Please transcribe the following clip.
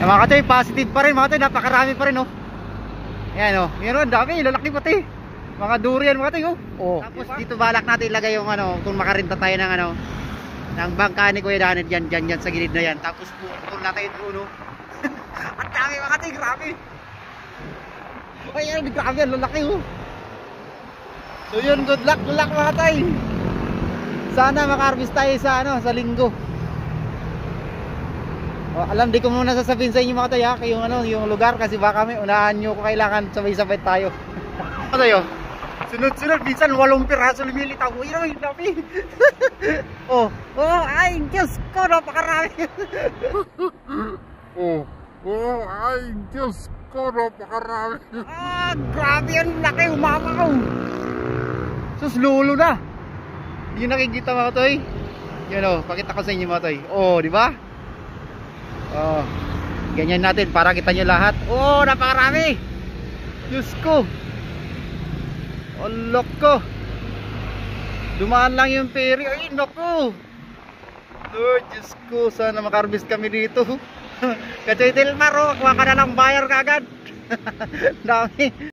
Mga katoy, positive pa rin mga katoy, napakarami pa rin oh. Ayan oh, yun oh, dami, lalaki pati. Mga durian mga katoy oh. Oh. Tapos dito balak natin ilagay yung ano, kung makarinta tayo ng ano, ng bangka ni Kuya Danit dyan sa gilid na yan. Tapos putol natin yung oh. Ang dami mga katoy, grabe. Ayan, grabe, lalaki oh. So yun, good luck mga katoy. Sana maka-harvest tayo sa ano, sa linggo. Oh, alam, di ko muna sasabihin sa inyo mga katoy yung ano, yung lugar kasi baka may unahan nyo ko, kailangan sabay-sabay tayo. Katoy, sunod-sunod, minsan 8 piraso lumilitaw. Uy, dami. Oh, ay, Diyos ko, napakarami. Ay, Diyos ko, napakarami. Grabe yan, laki, umamaw. Sus, lulo na. Yung nakikita mga katoy. Yun oh, pakita ko sa inyo mga katoy. Oh, di ba? Oh, ganyan natin para kita nyo lahat. Oh, napakarami. Diyos ko. Oh, loko. Dumaan lang yung peri. Ay, naku. Oh, Diyos ko. Sana makarbis kami dito. Katoy Tilmar, kuha ka na lang bayar kagad. Dami.